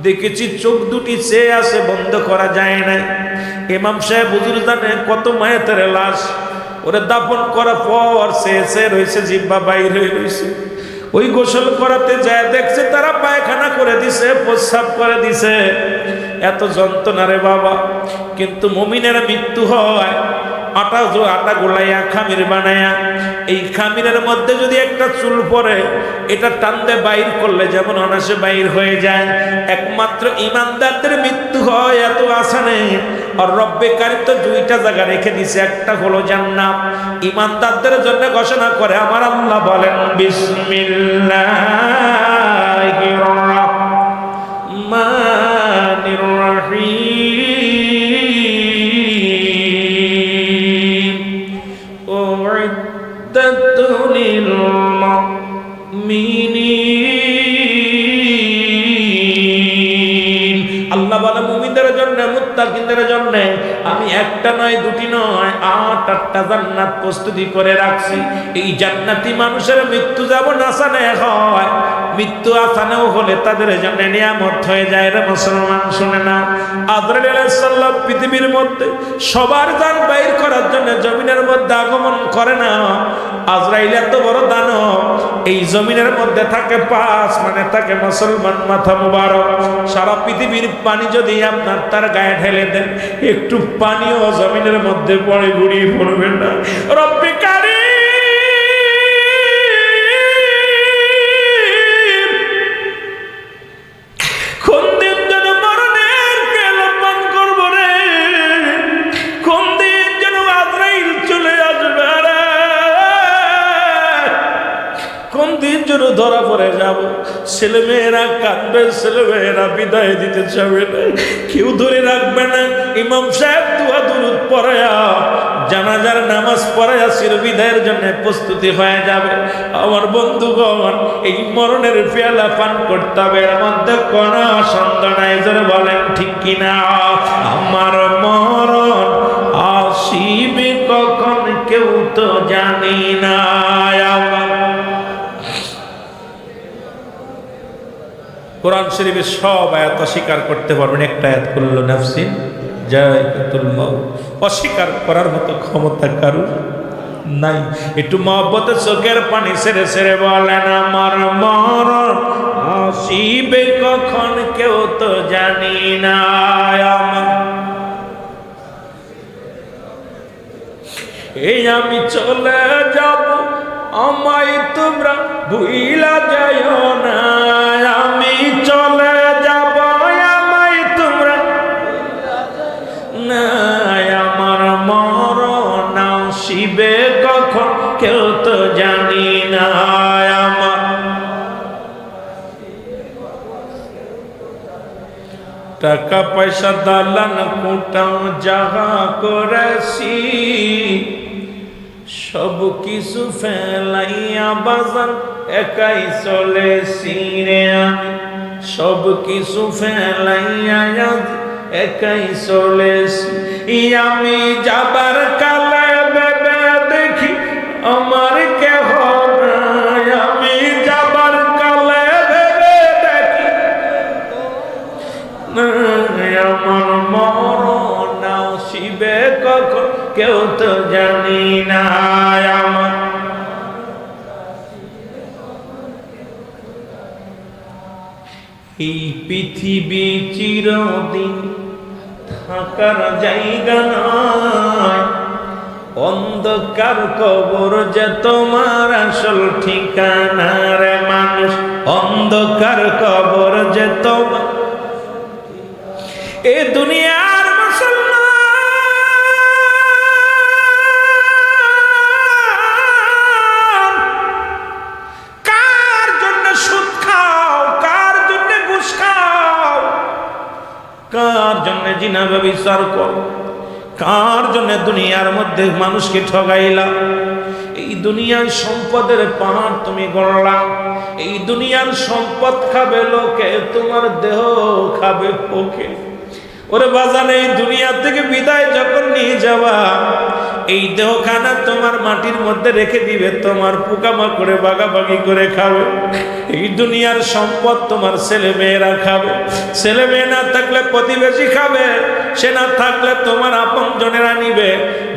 দেখেছি চোখ দুটি চেয়ে আছে, বন্ধ করা যায় না। ইমাম সাহেব হুজুর জানে কত মায়েতের লাশ, ওরে দাফন করার পর চেয়ে রয়েছে, জিহ্বা বাইর হয়ে রয়েছে। ওই গোসল করাতে যায় দেখছে তারা পায়খানা করে দিছে, প্রস্রাব করে দিছে, এত যন্ত্রণা রে বাবা। কিন্তু মুমিনের মৃত্যু হয় আটা গোলাইয়া খামির বানায়া, এই খামিরের মধ্যে যদি একটা চুল পড়ে এটা টানতে বাইর করলে যেমন অনাসে বাইর হয়ে যায়। একমাত্র ইমানদারদের মৃত্যু হয় এত আসানে। আর রব্বে কারীম তো দুইটা জায়গা রেখে দিছে, একটা হলো জান্নাত। ইমানদারদের জন্য ঘোষণা করে আমার আল্লাহ বলেন বিসমিল্লাহির রাহমানির রাহিম উইদ্দাত লিল মুমিনিন। আল্লাহ বলে মুমিনদের জন্য, মুত্তাকিনদের জন্য আমি একটা নয় দুটি নয় 8টা জান্নাত প্রস্তুতি করে রাখছি। এই জান্নাতি মানুষের মৃত্যু যেমন আসানে হয়, মৃত্যু আসানেও হলে তাদের জন্য নিয়ামত হয়ে যায় রে মুসলমান। শুনে না, আজরাইল আলাইহিস সালাম পৃথিবীর মধ্যে সবার জান বাইর করার জন্য জমিনের মধ্যে আগমন করে না। আজরাইল এত বড় দানব, এই জমিনের মধ্যে থাকে 5 মানে থাকে মুসলমান মাথা মুবারক। সারা পৃথিবীর পানি যদি আপনার তার গায়ে ঢেলে দেন, একটু পানিও জমিনের মধ্যে পড়ে গড়িয়ে পড়বে না। রব্বে কারীম কোন দিন যেন মরণের কেলপান করব রে, কোন দিন যেন আজরাইল চলে আসবে রে, কোন দিন যেন ধরা পড়ে যাব। ছেলেমেয়েরা কাঁদবে, ছেলেমেয়েরা বিদায় দিতে চাবে না, কেউ ধরে রাখবে না। ইমাম সাহেব দুয়া দুরুদ পড়ায়া জানাজার নামাজ পড়ায়া চির বিদায়ের জন্য প্রস্তুতি হয়ে যাবে। আমার বন্ধুগণ, এই মরণের পেয়ালা পান করতে হবে, এর মধ্যে কোনো সন্দেহ নাই। জোরে বলেন ঠিক কিনা? আমার মরণ আসিবে কখন কেউ তো জানি না। কোরআন শরীফের সব আয়াত অস্বীকার করতে পারবেন, একটা আয়াত কুল্লু নাফসিন যায়কাতুল মাউত অস্বীকার করার মতো ক্ষমতা কারুর নাই। একটু মহব্বতে চোখের পানি ছেড়ে ছেড়ে বলেন আমার মরণ আসিবে কখন কেউ তো জানি না। এই আমি চলে যাব, আমায় তোমরা ভুইলা যাইও না। আমি চলে যাব, আমায় তোমরা না। আমার মরণ আসিবে কখন কেউ তো জানি না। আমার টাকা পয়সা দালান কোটাও যাহা করেছি, সব কিছু ফেলাইয়া বাজান একাই চলেছি রে আমি। সব কিছু ফেলাইয়া একাই চলেছি আমি। যাবার কালে ভেবে দেখি আমার কেহ নাই। আমি যাবার কালে ভেবে দেখি আমার মরণ আসিবে কখন কেউ তো জানি না। আমার এই পৃথিবী চিরদিন থাকার জায়গা নয়, অন্ধকার কবর যে তোমার আসল ঠিকানা রে মানুষ। অন্ধকার কবর যে তোমার এ দুনিয়ার মুসলমান কার জন্য সুদ খাও, কার জন্য ঘুষ খাও, কার জন্য জিনা ব্যভিচার করো, কার জন্য দুনিয়ার মধ্যে মানুষকে ঠগাইলা। এই দুনিয়ার সম্পদের পাহাড় তুমি গড়লা, এই দুনিয়ার সম্পদ খাবে লোকে, তোমার দেহ খাবে পোকে। ওরে বাজান, এই দুনিয়া থেকে বিদায় যখন নিয়ে যাবা, এই দেহখানা তোমার মাটির মধ্যে রেখে দিবে, তোমার পোকামাকড়ে বাগাবাগি করে খাবে। এই দুনিয়ার সম্পদ তোমার ছেলে মেয়েরা খাবে, ছেলে মেয়ে না থাকলে প্রতিবেশী খাবে, সে না থাকলে তোমার আপন জনেরা নিবে,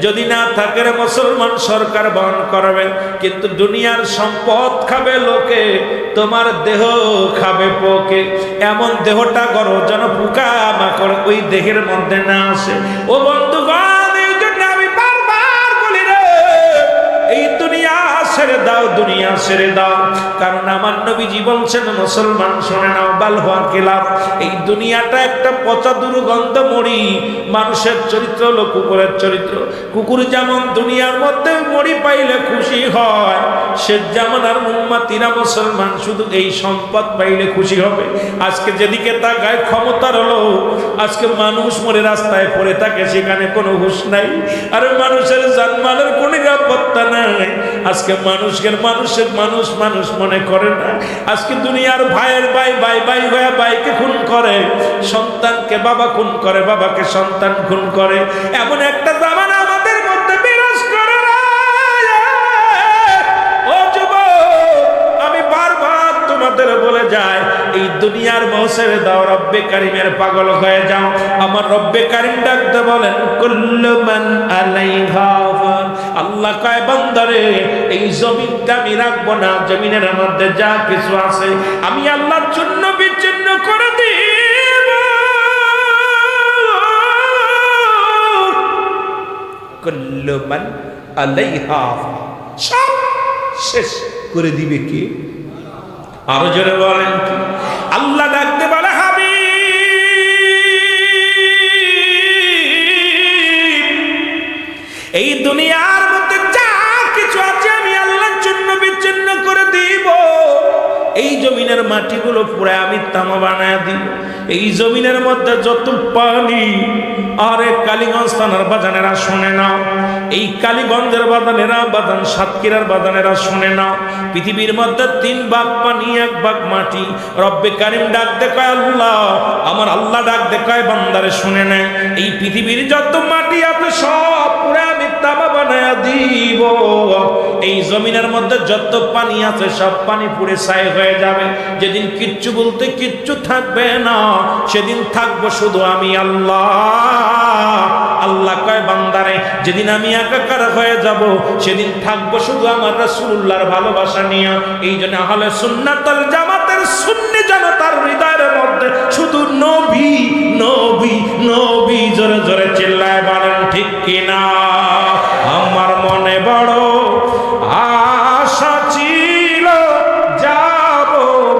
যদি না থাকে মুসলমান সরকার বহন করবে। কিন্তু দুনিয়ার সম্পদ খাবে লোকে, তোমার দেহ খাবে পোকে। এমন দেহটা করো যেন পোকা মাকড় ওই দেহের মধ্যে না আসে। ও বন্ধুগণ, এই জন্য আমি বারবার বলি রে, এই দুনিয়া ছেড়ে দাও, দুনিয়া ছেড়ে দাও। কারণ আমার নবীজি বলছেন, মুসলমান শুনে নাও, বাল হওয়া খেলাফ, এই দুনিয়াটা একটা পচা দুর্গন্ধ মরি। মানুষের চরিত্র হলো কুকুরের চরিত্র। কুকুর যেমন দুনিয়ার মধ্যে মরি পাইলে খুশি হয়, সে যেমন আর উম্মতিরা মুসলমান শুধু এই সম্পদ পাইলে খুশি হবে। আজকে যেদিকে তাকায় ক্ষমতার হলো, আজকে মানুষ মরে রাস্তায় পড়ে থাকে, সেখানে কোনো হুঁশ নাই। আর মানুষের জানমালের কোনো নিরাপত্তা নাই। আজকে মানুষের মানুষ মনে করে না। আজকে দুনিয়ার ভাইয়ের ভাই হয়ে ভাইকে খুন করে, সন্তানকে বাবা খুন করে, বাবাকে সন্তান খুন করে। এমন একটা জামানা আমাদের মধ্যে বিরাজ করে। ও যুবক, আমি বারবার তোমাদের বলে যাই, এই দুনিয়ার মহসের দাও, রব্বে কারিমের পাগল হয়ে যাও। আমার রব্বে কারিম ডাকতে বলেন, কুল্লু মান আলাইহা ফান। আল্লাহ কয়, বান্দারে, এই জমিনটা আমি রাখবো না, জমিনের মধ্যে যা কিছু আছে আমি আল্লাহর জন্য বিচ্ছিন্ন করে দিব। কুল্লু মান আলাইহা ফান, সব শেষ করে দিবে কি? আরো জোরে বলেন। আল্লাহ ডাকতে বলে, হাবিব, এই দুনিয়ার মধ্যে যা কিছু আছে আমি আল্লাহর জন্য বিচ্ছিন্ন করে দিব। এই জমিনের মাটিগুলো পুরো আমি তামা বানায় দিব। এই জমিনের মধ্যে যত পানি, আরে কালীগঞ্জ থানার বাজানেরা শুনে নাও, এই কালীগঞ্জের বাজানেরা, বাজান সাতক্ষীরার বাজানেরা শুনে নাও, পৃথিবীর মধ্যে 3 ভাগ পানি, 1 ভাগ মাটি। রব্বে কারিম ডাক দেখায় আল্লাহ, আমার আল্লাহ ডাক দেখায়, বান্দারে শুনে নেয়, এই পৃথিবীর যত মাটি আপনি সব পুরো আমি তামা বানায় দিব। এই জমিনের মধ্যে যত পানি আছে সব পানি পুড়ে ছাই হয়ে যাবে। যেদিন কিচ্ছু বলতে কিচ্ছু থাকবে না, সেদিন থাকবো শুধু আমি আল্লাহ। আল্লাহ কয়, বান্দারে, যেদিন আমি একাকার হয়ে যাব, সেদিন থাকবো শুধু আমার রাসূলুল্লাহর ভালোবাসা নিয়ে। এই জন্য আহলে সুন্নাত ওয়াল জামাতের সুন্নি জনতার হৃদয়ের মধ্যে শুধু নবী নবী নবী, জোরে জোরে চিল্লায় বলেন ঠিক কিনা? আমার মনে বড় আশা ছিল যাব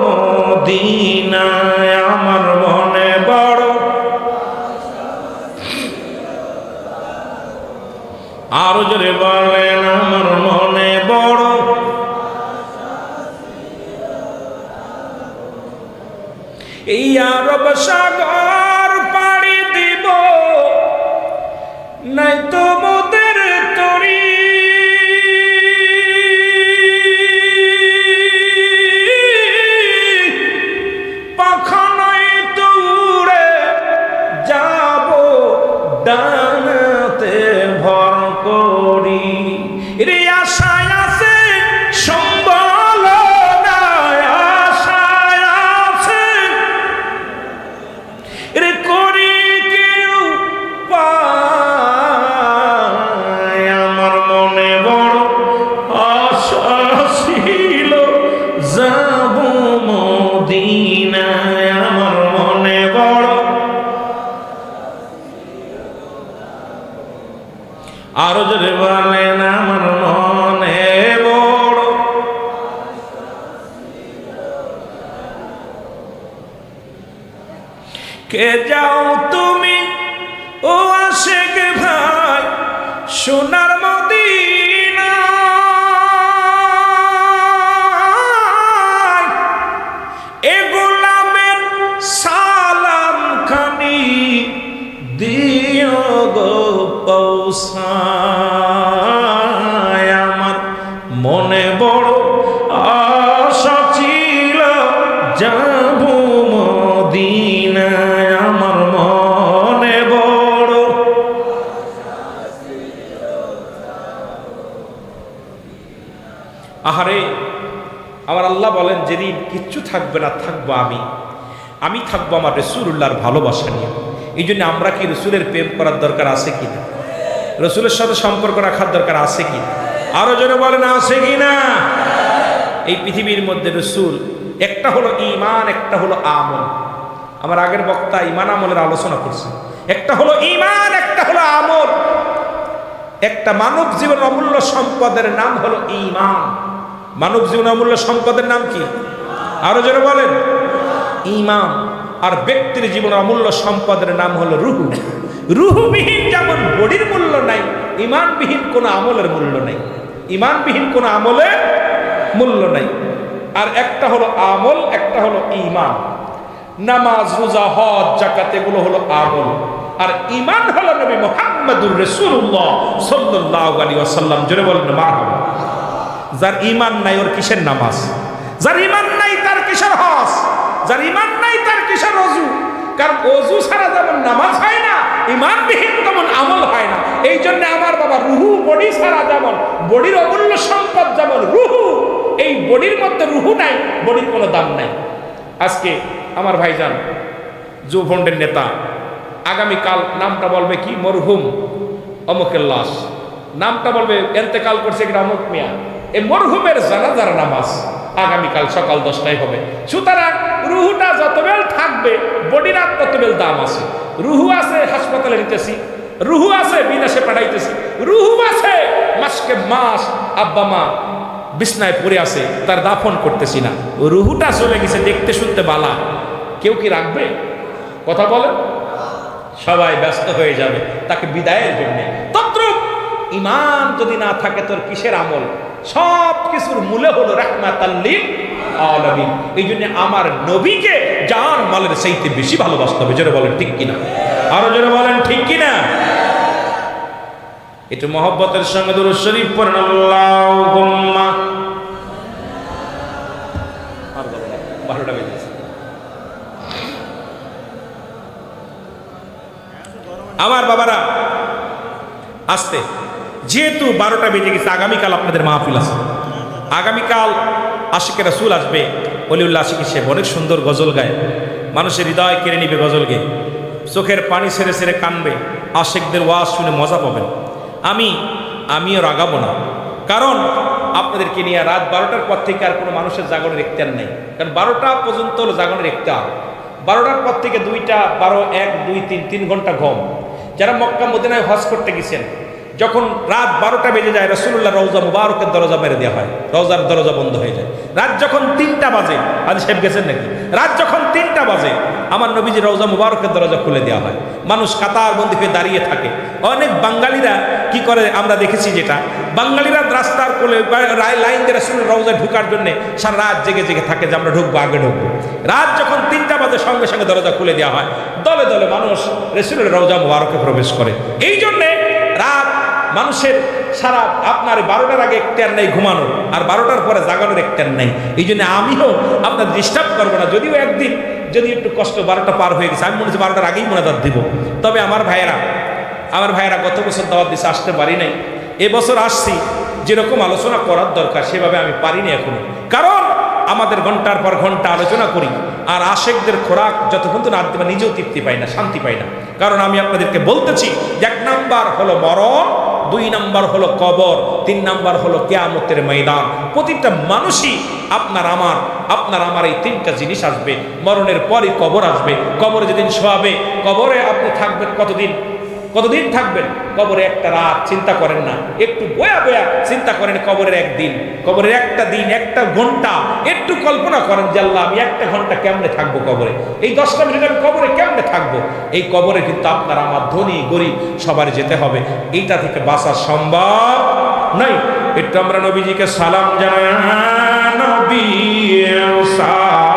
মদিনায়, আমার মনে বড়, আরো জোরে বলেন, আমার মনে বড়, এই আরব সাগর পাড়ি দিব, নাই তো মোদের তরি, পাখানায় তো উড়ে যাব ডানাতে ভর করি। রে আশায় আছে সম্বল নাই, আশায় আছে রে করি কেউ পায়। আমার মনে বড় আশা ছিল যাব মদিনায়, আমার মনে বড়, আরো জোরে বলেন, আমার মনে বড়। কে যাও তুমি ও আশেক ভাই সোনার মদিনা, এ গোলামের সালাম খানি দিও গো পৌঁছায়। আমার মনে বড় আশা ছিল যাব মদিনায়, আমার মনে বড় আহারে আমার আল্লাহ বলেন যেদিন কিচ্ছু থাকবে না থাকবো আমি থাকবো আমার রাসূলুল্লাহর ভালোবাসা নিয়ে। এই জন্য আমরা কি রসুলের প্রেম করার দরকার আছে কিনা, রসুলের সাথে সম্পর্ক রাখার দরকার আছে কিনা, আরো জোরে বলেন আছে কিনা। এই পৃথিবীর মধ্যে রসুল একটা হলো ঈমান, একটা হলো আমল। আমার আগের বক্তা ঈমান আমলের আলোচনা করছে। একটা হলো ঈমান, একটা হলো আমল। একটা মানব জীবন অমূল্য সম্পদের নাম হলো ঈমান। মানব জীবন অমূল্য সম্পদের নাম কি, আরো জোরে বলেন ঈমান। আর ব্যক্তির জীবন অমূল্য সম্পদের নাম হলো রুহু। রুহুবিহীন যেমন বডির মূল্য নাই, ঈমানবিহীন কোনো আমলের মূল্য নাই। ঈমানবিহীন কোনো আমলের মূল্য নাই। আর একটা হলো আমল, একটা হলো ঈমান। নামাজ, রোজা, হজ, যাকাত এগুলো হলো আমল। আর ঈমান হলো নবী মুহাম্মদুর রাসূলুল্লাহ সাল্লাল্লাহু আলাইহি ওয়াসাল্লাম। জোরে বলেন মারহাবা। যার ঈমান নাই ওর কিসের নামাজ, যার ঈমান নাই তার কিসের হজ, যার ঈমান নাই তার কিসের ওযু। কারণ ওযু ছাড়া যেমন নামাজ হয় না, ঈমানবিহীন তেমন আমল হয় না। এই জন্য আমার বাবা রুহু, বডি ছাড়া যেমন বডির অমূল্য সম্পদ যেমন রুহু, এই বডির মধ্যে রুহু নাই, বডির কোনো দাম নাই। আজকে আমার ভাইজান যুবফ্রন্টের নেতা আগামীকাল নামটা বলবে কি, মরহুম অমুকের লাশ, নামটা বলবে এন্তেকাল করছে অমুক মিয়া। এই মরহুমের জানাজার নামাজ আগামীকাল সকাল 10টায় হবে। সুতরাং রুহুটা যতবেল থাকবে বডির আর ততবেল দাম আছে। রুহু আছে হাসপাতালে নিতেছি, রুহু আছে বিদেশে পাঠাইতেছি, রুহু আছে মাসকে মাস আব্বা মা বিছনায় পড়ে আছে তার দাফন করতেছি না। রুহুটা চলে গেছে, দেখতে শুনতে বালা, কেউ কি রাখবে? কথা বলেন, সবাই ব্যস্ত হয়ে যাবে তাকে বিদায়ের জন্য। তদ্রূপ ঈমান যদি না থাকে তোর কিসের আমল? সব কিছুর মূলে হলো রাহমাতাল লিল আলামিন। এই জন্য আমার নবীকে জান মালের চাইতে বেশি ভালোবাসতে হবে। জোরে বলেন ঠিক কিনা, আরো জোরে বলেন ঠিক কিনা। একটু মহব্বতের সঙ্গে দুরূদ শরীফ পড়েন। আল্লাহুম্মা 12টা বেজেছে। আমার বাবারা আসতে, যেহেতু 12টা বেজে গেছে, আগামীকাল আপনাদের মাহফিল আছে। আগামীকাল আশিকে রাসূল আসবে, ওলিউল্লাহ আশিক সাহেব অনেক সুন্দর গজল গায়, মানুষের হৃদয় কেড়ে নিবে গজল গেয়ে, চোখের পানি ছেড়ে ছেড়ে কানবে, আশিকদের ওয়াজ শুনে মজা পাবেন। আমিও রাগাবো না, কারণ আপনাদেরকে নিয়ে রাত 12টার পর থেকে আর কোনো মানুষের জাগরণের ইখতিয়ার নেই। কারণ 12টা পর্যন্ত হলো জাগরণের ইখতিয়ার। 12টার পর থেকে 2টা, 12, 1, 2, 3 ঘন্টা ঘুম। যারা মক্কা মদিনায় হজ করতে গেছেন, যখন রাত 12টা বেজে যায় রাসূলুল্লাহ রওজা মুবারকের দরজা মেরে দেওয়া হয়, রওজার দরজা বন্ধ হয়ে যায়। রাত যখন 3টা বাজে, হাজী সাহেব গেছেন নাকি, রাত যখন 3টা বাজে আমার নবীজি রওজা মুবারকের দরজা খুলে দেওয়া হয়। মানুষ কাতারবন্দি হয়ে দাঁড়িয়ে থাকে। অনেক বাঙালিরা কি করে আমরা দেখেছি, যেটা বাঙালিরা রাস্তার কোলে লাইন দিয়ে রাসূলের রওজায় ঢোকার জন্য সারা রাত জেগে জেগে থাকে যে আমরা ঢুকবো, আগে ঢুকবো। রাত যখন 3টা বাজে সঙ্গে সঙ্গে দরজা খুলে দেওয়া হয়, দলে দলে মানুষ রাসূলের রওজা মুবারকে প্রবেশ করে। এই জন্যে রাত মানুষের সারা আপনার 12টার আগে ইখতিয়ার নেই ঘুমানোর, আর 12টার পরে জাগানোর ইখতিয়ার নেই। এই জন্য আমিও আপনার ডিস্টার্ব করবো না। যদিও একদিন যদি একটু কষ্ট 12টা পার হয়ে গেছে, আমি মনে হচ্ছে 12টার আগেই মোনাজাত দিব। তবে আমার ভাইয়েরা গত বছর দাওয়াত দিছে, আসতে পারি নাই। এবছর আসছি, যেরকম আলোচনা করার দরকার সেভাবে আমি পারিনি এখনো। কারণ আমাদের ঘন্টার পর ঘন্টা আলোচনা করি, আর আশেকদের খোরাক যতক্ষণ তো না দিতে নিজেও তৃপ্তি পাই না, শান্তি পাই না। কারণ আমি আপনাদেরকে বলতেছি, 1 নাম্বার হলো মরণ, 2 নাম্বার হলো কবর, 3 নাম্বার হলো কিয়ামতের ময়দান। প্রতিটা মানুষই আপনার আমার এই 3টা জিনিস আসবে। মরণের পরই কবর আসবে। কবরে যেদিন শোয়াবে, কবরে আপনি থাকবেন কতদিন থাকবেন? কবরে একটা রাত, চিন্তা করেন না, একটু বয়া চিন্তা করেন কবরের একদিন, কবরের একটা দিন, একটা ঘন্টা। একটু কল্পনা করেন যে আল্লাহ আমি 1 ঘন্টা কেমনে থাকবো কবরে, এই 10টা মিনিট আমি কবরে কেমনে থাকবো। থাকবো, এই কবরে কিন্তু আপনার আমার ধনী গরিব সবার যেতে হবে, এইটা থেকে বাঁচা সম্ভব নয়। একটু আমরা নবীজিকে সালাম জানাই, নবী সালাম